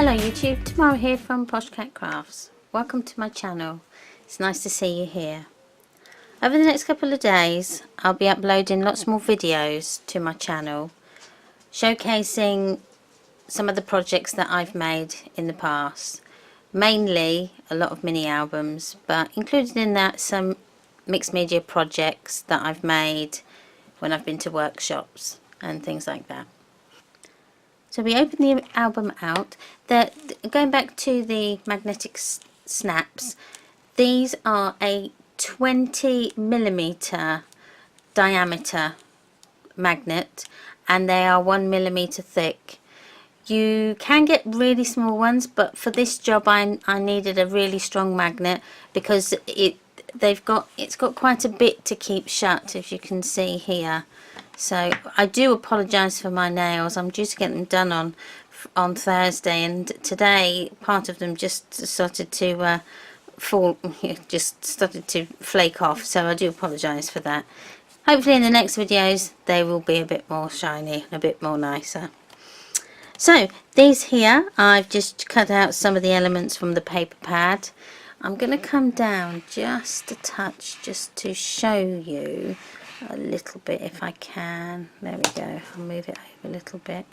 Hello YouTube, Tamara here from Posh Cat Crafts. Welcome to my channel. It's nice to see you here. Over the next couple of days I'll be uploading lots more videos to my channel showcasing some of the projects that I've made in the past. Mainly a lot of mini albums, but included in that some mixed media projects that I've made when I've been to workshops and things like that. So we open the album out. Going back to the magnetic snaps, these are a 20mm diameter magnet and they are 1mm thick. You can get really small ones, but for this job I needed a really strong magnet because it's got quite a bit to keep shut, as you can see here. So I do apologise for my nails. I'm due to get them done on Thursday, and today part of them just started to flake off. So I do apologise for that. Hopefully in the next videos they will be a bit more shiny and a bit more nicer. So these here, I've just cut out some of the elements from the paper pad. I'm going to come down just a touch just to show you a little bit if I can. There we go. I'll move it over a little bit.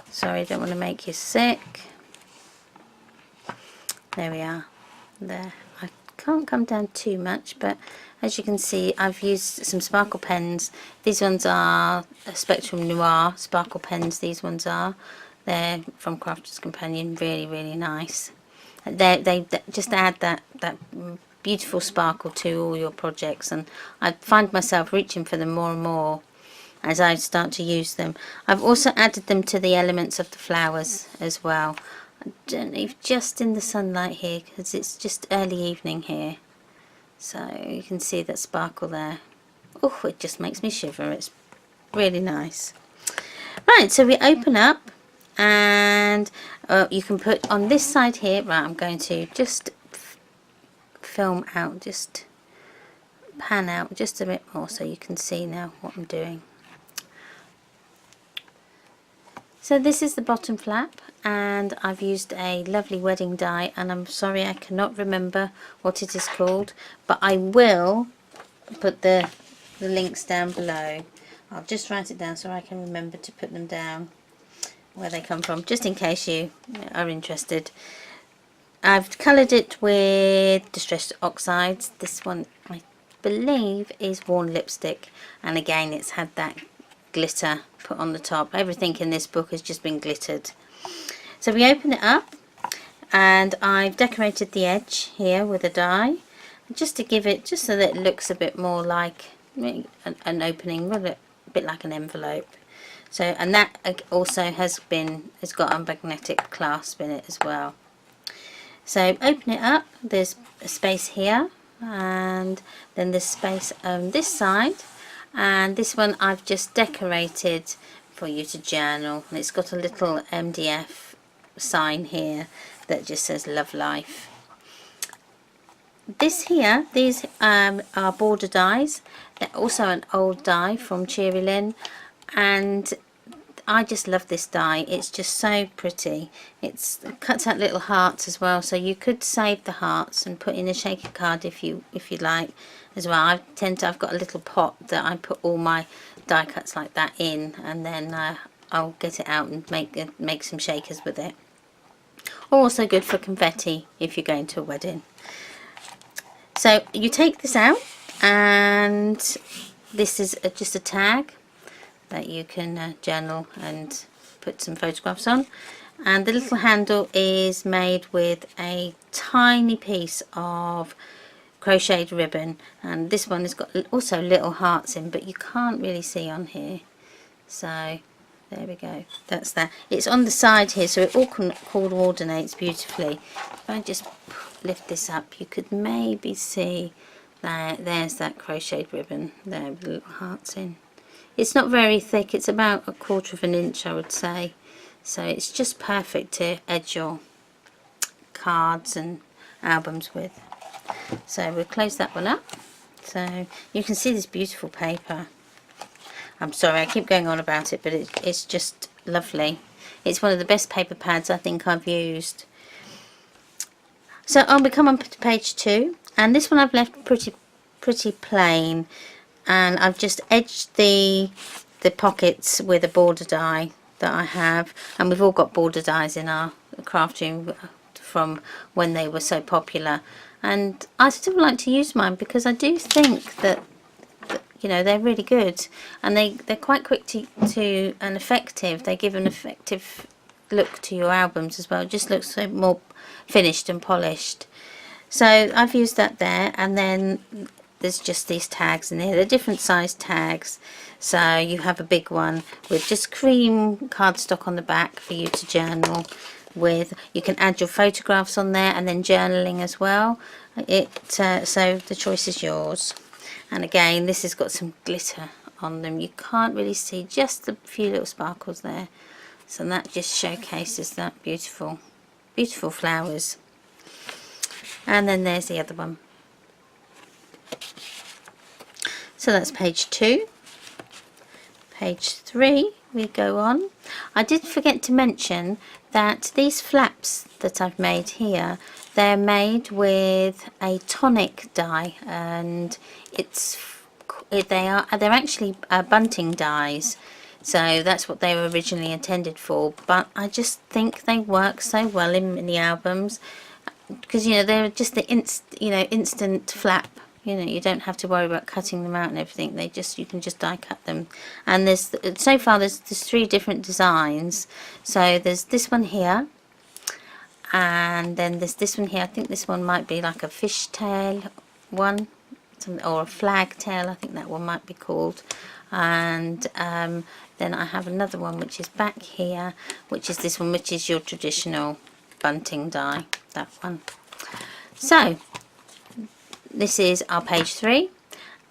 Sorry, I don't want to make you sick. There we are. There. I can't come down too much, but as you can see I've used some sparkle pens. These ones are Spectrum Noir sparkle pens. These ones are. They're from Crafter's Companion. Really, really nice. They just add that beautiful sparkle to all your projects, and I find myself reaching for them more and more as I start to use them. I've also added them to the elements of the flowers as well. I don't know, just in the sunlight here because it's just early evening here, so you can see that sparkle there. Oh, it just makes me shiver. It's really nice. Right, so we open up and you can put on this side here. Right, I'm going to just film out, just pan out just a bit more so you can see now what I'm doing. So this is the bottom flap, and I've used a lovely wedding die, and I'm sorry I cannot remember what it is called, but I will put the links down below. I'll just write it down so I can remember to put them down where they come from, just in case you are interested. I've coloured it with Distressed Oxides. This one I believe is Worn Lipstick, and again it's had that glitter put on the top. Everything in this book has just been glittered. So we open it up and I've decorated the edge here with a die just to give it, just so that it looks a bit more like an opening, a bit like an envelope. So, and that also has got a magnetic clasp in it as well. So open it up, there's a space here, and then there's space on this side, and this one I've just decorated for you to journal, and it's got a little MDF sign here that just says Love Life. This here, these are border dies. They're also an old die from Cheery Lynn, and I just love this die. It's just so pretty. It cuts out little hearts as well, so you could save the hearts and put in a shaker card if you like as well. I've got a little pot that I put all my die cuts like that in, and then I'll get it out and make some shakers with it. Also good for confetti if you're going to a wedding. So you take this out, and this is just a tag that you can journal and put some photographs on, and the little handle is made with a tiny piece of crocheted ribbon, and this one has got also little hearts in, but you can't really see on here. So there we go, that's that. It's on the side here, so it all coordinates beautifully. If I just lift this up, you could maybe see that there's that crocheted ribbon there with the little hearts in. It's not very thick, it's about 1/4 inch I would say, so it's just perfect to edge your cards and albums with. So we'll close that one up. So you can see this beautiful paper. I'm sorry I keep going on about it, but it's just lovely. It's one of the best paper pads I think I've used. So we come on to page 2, and this one I've left pretty plain, and I've just edged the pockets with a border die that I have, and we've all got border dies in our craft room from when they were so popular, and I still like to use mine because I do think that you know, they're really good, and they're quite quick to and effective. They give an effective look to your albums as well. It just looks so more finished and polished. So I've used that there, and then there's just these tags in here. They're different size tags. So you have a big one with just cream cardstock on the back for you to journal with. You can add your photographs on there and then journaling as well. So the choice is yours. And again, this has got some glitter on them. You can't really see, just a few little sparkles there. So that just showcases that beautiful flowers. And then there's the other one. So that's page 2. Page 3, we go on. I did forget to mention that these flaps that I've made here, they're made with a tonic die, and they're actually bunting dies. So that's what they were originally intended for, but I just think they work so well in the albums, because you know they're just the instant flap. You know, you don't have to worry about cutting them out and everything. You can just die cut them. And so far there's 3 different designs. So there's this one here, and then there's this one here. I think this one might be like a fishtail one, or a flag tail, I think that one might be called. And then I have another one which is back here, which is this one, which is your traditional bunting die, that one. So this is our page 3,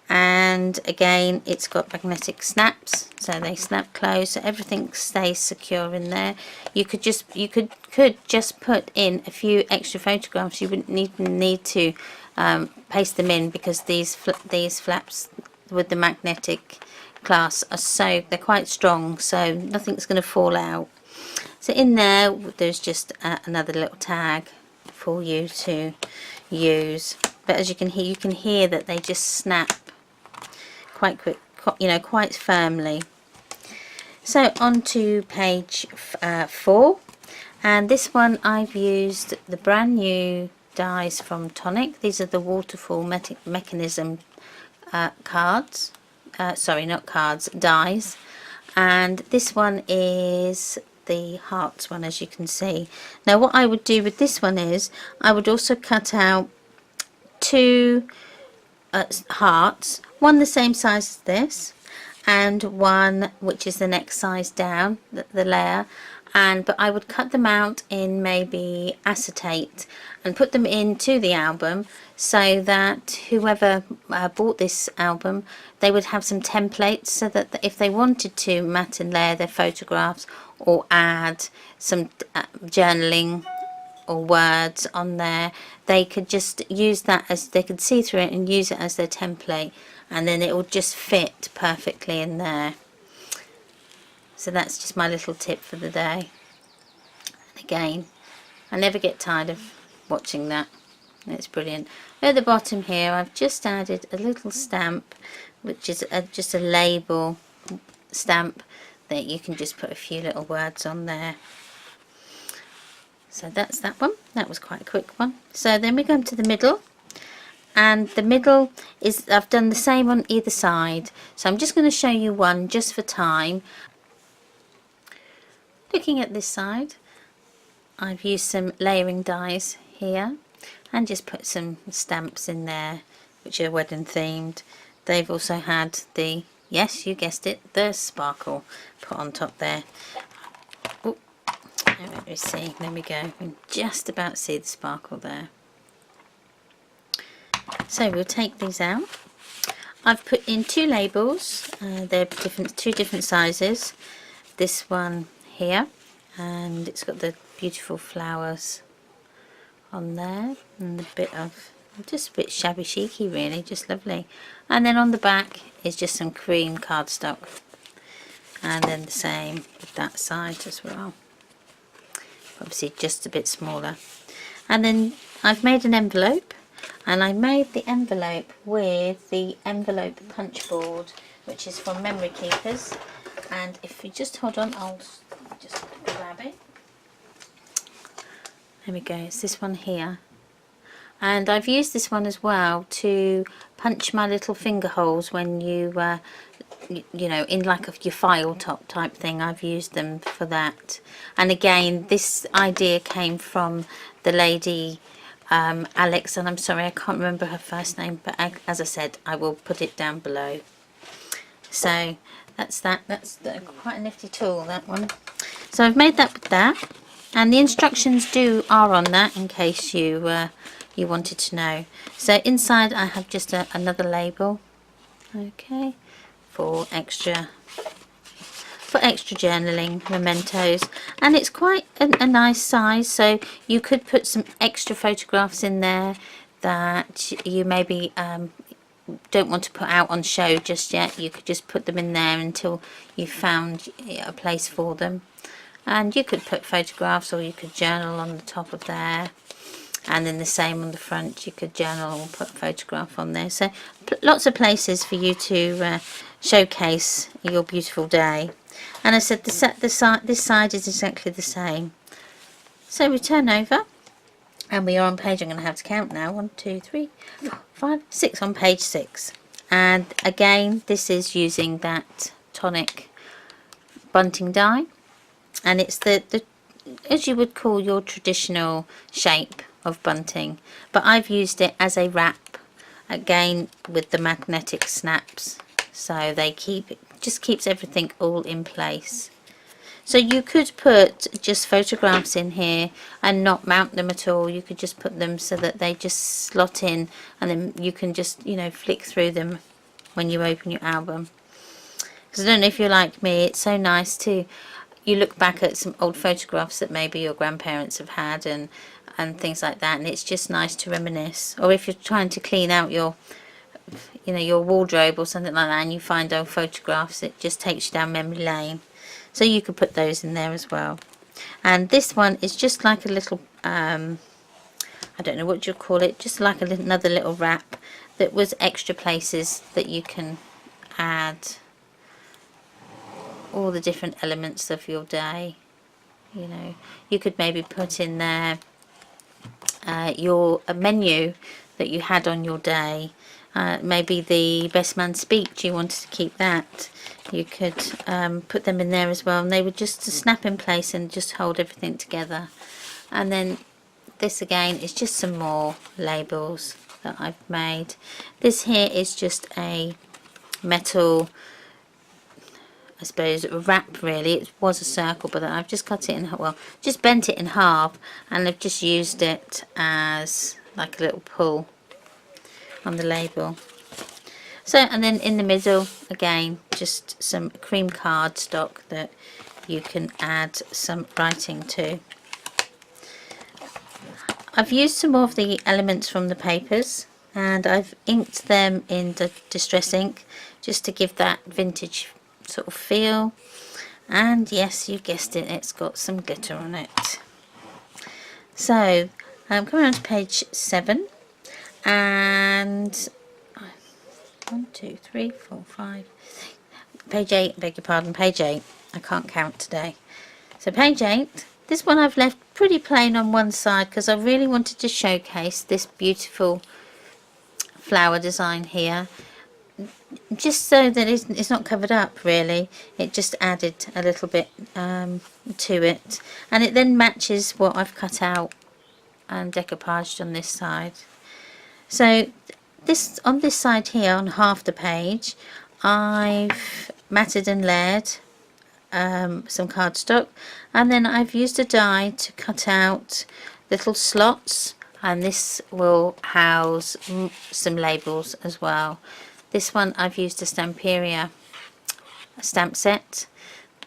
and again it's got magnetic snaps, so they snap closed, so everything stays secure in there. You could just put in a few extra photographs. You wouldn't need to paste them in, because these flaps with the magnetic clasp they're quite strong, so nothing's going to fall out. So in there's just another little tag for you to use. But as you can hear that they just snap quite quick, you know, quite firmly. So on to page 4, and this one I've used the brand new dies from Tonic. These are the Waterfall mechanism cards. Sorry, not cards, dies. And this one is the hearts one, as you can see. Now what I would do with this one is I would also cut out 2 hearts, one the same size as this, and one which is the next size down, the layer, but I would cut them out in maybe acetate and put them into the album, so that whoever bought this album, they would have some templates, so that if they wanted to matte and layer their photographs or add some journaling or words on there, they could just use that they could see through it and use it as their template, and then it will just fit perfectly in there. So that's just my little tip for the day. And again, I never get tired of watching that. It's brilliant. At the bottom here I've just added a little stamp, which is just a label stamp that you can just put a few little words on there. So that's that one. That was quite a quick one. So then we come to the middle, and the middle is, I've done the same on either side, so I'm just going to show you one just for time. Looking at this side, I've used some layering dies here and just put some stamps in there which are wedding themed. They've also had the, yes, you guessed it, the sparkle put on top there. Ooh. Let me see, there we go, you can just about see the sparkle there. So we'll take these out. I've put in 2 labels, they're 2 different sizes. This one here, and it's got the beautiful flowers on there, and a bit of, just a bit shabby chicy really, just lovely. And then on the back is just some cream cardstock, and then the same with that side as well. obviously just a bit smaller. And then I've made an envelope, and I made the envelope with the envelope punch board, which is from Memory Keepers. And if you just hold on, I'll just grab it. There we go, it's this one here. And I've used this one as well to punch my little finger holes when you know, in like your file top type thing. I've used them for that. And again, this idea came from the lady Alex, and I'm sorry I can't remember her first name, but as I said, I will put it down below. So that's quite a nifty tool, that one. So I've made that with that, and the instructions are on that in case you wanted to know. So inside I have just another label, okay, for extra journaling mementos, and it's quite a nice size, so you could put some extra photographs in there that you maybe don't want to put out on show just yet. You could just put them in there until you found a place for them, and you could put photographs or you could journal on the top of there, and then the same on the front, you could journal or put a photograph on there. So lots of places for you to showcase your beautiful day. And I said this side is exactly the same. So we turn over, and we are on page, I'm going to have to count now, 1, 2, 3, 4, 5, 6, on page 6. And again, this is using that tonic bunting die, and it's the as you would call your traditional shape of bunting, but I've used it as a wrap, again with the magnetic snaps, so they just keeps everything all in place. So you could put just photographs in here and not mount them at all. You could just put them so that they just slot in, and then you can just, you know, flick through them when you open your album. Because I don't know if you're like me, it's so nice to, you look back at some old photographs that maybe your grandparents have had and things like that, and it's just nice to reminisce. Or if you're trying to clean out your, you know, your wardrobe or something like that, and you find old photographs, it just takes you down memory lane. So you could put those in there as well. And this one is just like a little I don't know what you call it, just like another little wrap that was extra places that you can add all the different elements of your day. You know, you could maybe put in there a menu that you had on your day. Maybe the best man speech, you wanted to keep that. You could put them in there as well, and they would just snap in place and just hold everything together. And then this again is just some more labels that I've made. This here is just a metal, I suppose, wrap really. It was a circle, but I've just cut it in, well, just bent it in half, and I've just used it as like a little pull on the label. So, and then in the middle again, just some cream cardstock that you can add some writing to. I've used some more of the elements from the papers, and I've inked them in the distress ink just to give that vintage sort of feel. And yes, you guessed it, it's got some glitter on it. So I'm coming on to page 7, and 1, 2, 3, 4, 5, page 8, beg your pardon, page 8. I can't count today. So page 8, this one I've left pretty plain on one side because I really wanted to showcase this beautiful flower design here, just so that it's not covered up really. It just added a little bit to it, and it then matches what I've cut out and decoupaged on this side. So this, on this side here, on half the page, I've matted and layered some cardstock, and then I've used a die to cut out little slots, and this will house some labels as well. This one I've used a Stamperia stamp set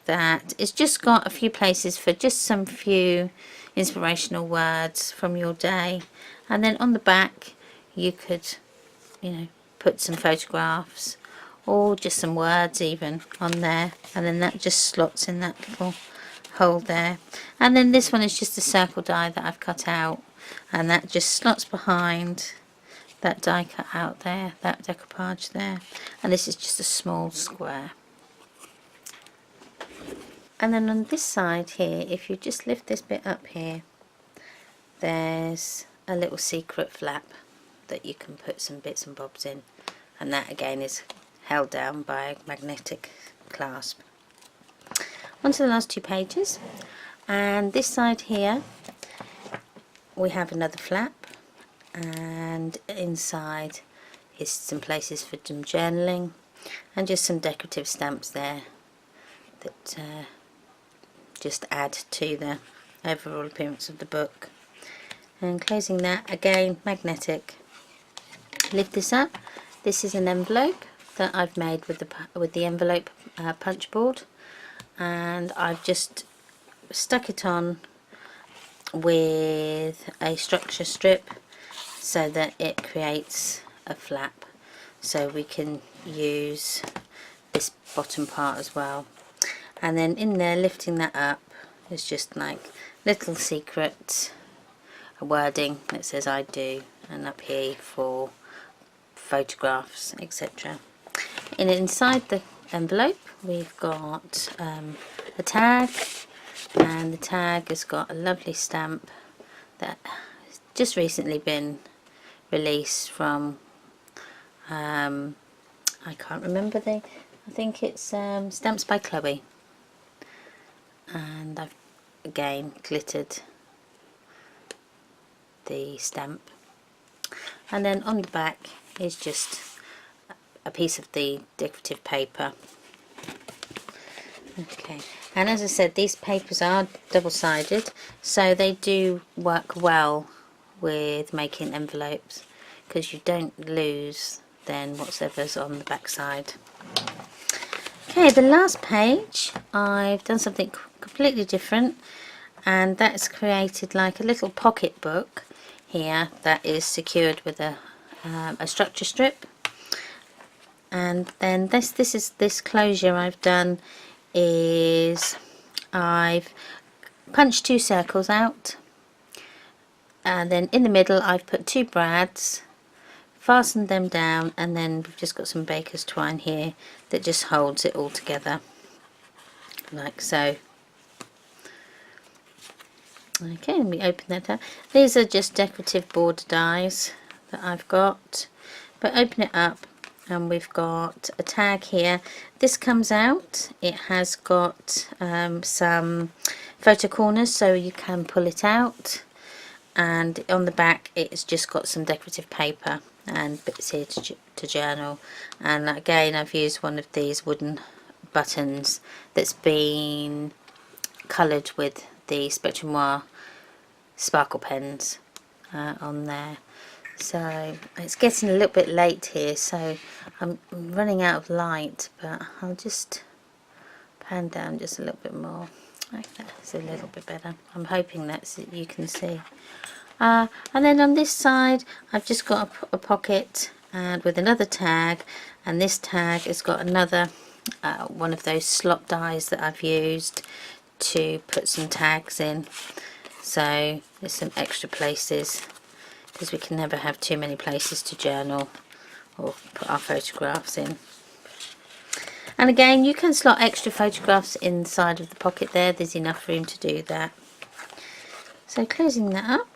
that it's just got a few places for just some few inspirational words from your day, and then on the back you could, you know, put some photographs or just some words even on there, and then that just slots in that little hole there. And then this one is just a circle die that I've cut out, and that just slots behind that die cut out there, that decoupage there, and this is just a small square. And then on this side here, if you just lift this bit up here, there's a little secret flap that you can put some bits and bobs in, and that again is held down by a magnetic clasp. On to the last 2 pages, and this side here we have another flap, and inside is some places for some journaling and just some decorative stamps there that just add to the overall appearance of the book. And closing that, again magnetic. Lift this up. This is an envelope that I've made with the envelope punch board, and I've just stuck it on with a structure strip so that it creates a flap, so we can use this bottom part as well. And then in there, lifting that up, is just like little secret wording that says I do, and up here for photographs, etc. And inside the envelope we've got a tag, and the tag has got a lovely stamp that has just recently been released from I can't remember I think it's Stamps by Chloe, and I've again glittered the stamp. And then on the back is just a piece of the decorative paper. Okay, and as I said, these papers are double-sided, so they do work well with making envelopes, because you don't lose then whatever's on the back side. Okay, the last page I've done something completely different, and that's created like a little pocket book here that is secured with a structure strip. And then this closure I've done is I've punched 2 circles out, and then in the middle I've put 2 brads, fastened them down, and then we've just got some baker's twine here that just holds it all together like so. Okay, and we open that up. These are just decorative border dies that I've got, but open it up and we've got a tag here. This comes out, it has got some photo corners so you can pull it out, and on the back it's just got some decorative paper and bits here to journal. And again, I've used one of these wooden buttons that's been coloured with the Spectrum Noir sparkle pens on there. So it's getting a little bit late here, so I'm running out of light, but I'll just pan down just a little bit more. Like that's a little bit better. I'm hoping that's it, you can see. And then on this side I've just got a pocket and with another tag, and this tag has got another one of those slot dies that I've used to put some tags in, so there's some extra places, because we can never have too many places to journal or put our photographs in. And again, you can slot extra photographs inside of the pocket there, there's enough room to do that. So closing that up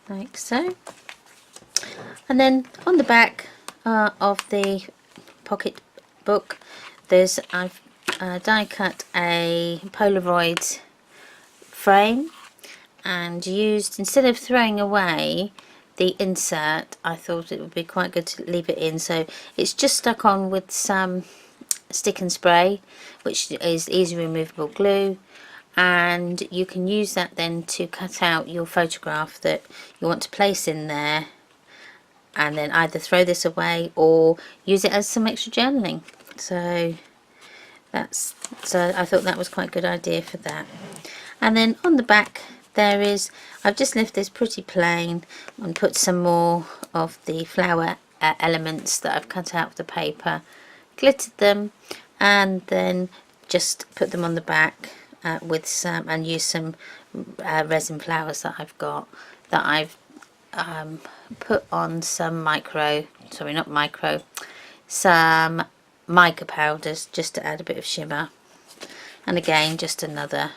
like so, and then on the back of the pocket book I've die cut a Polaroid frame and used, instead of throwing away the insert, I thought it would be quite good to leave it in, so it's just stuck on with some stick and spray, which is easy removable glue, and you can use that then to cut out your photograph that you want to place in there, and then either throw this away or use it as some extra journaling. So I thought that was quite a good idea for that. And then on the back there is, I've just left this pretty plain and put some more of the flower elements that I've cut out of the paper, glittered them, and then just put them on the back with some, and use some resin flowers that I've got, that I've put on some some mica powders, just to add a bit of shimmer. And again, just another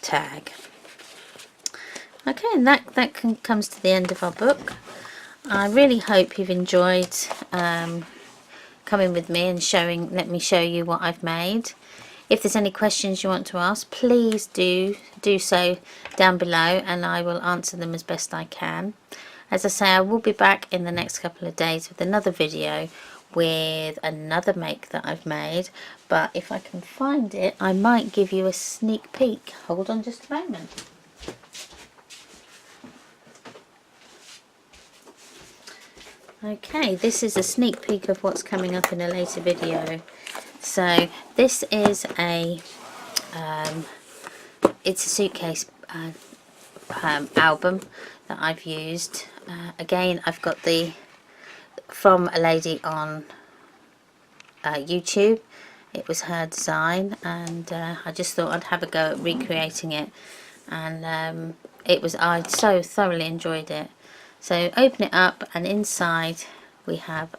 tag. Okay, and that comes to the end of our book. I really hope you've enjoyed coming with me and let me show you what I've made. If there's any questions you want to ask, please do so down below, and I will answer them as best I can. As I say, I will be back in the next couple of days with another video with another make that I've made, but if I can find it, I might give you a sneak peek. Hold on just a moment. Okay, this is a sneak peek of what's coming up in a later video. So this is it's a suitcase album that I've used. Again, I've got from a lady on YouTube. It was her design, and I just thought I'd have a go at recreating it, and I so thoroughly enjoyed it. So open it up, and inside we have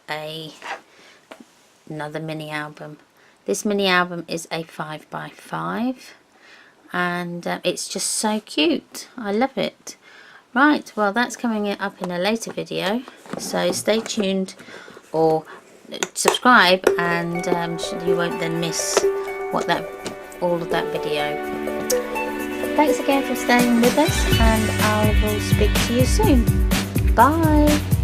another mini album. This mini album is a 5x5, and it's just so cute. I love it. Right, well, that's coming up in a later video, so stay tuned or subscribe, and you won't then miss all of that video. Thanks again for staying with us, and I will speak to you soon. Bye.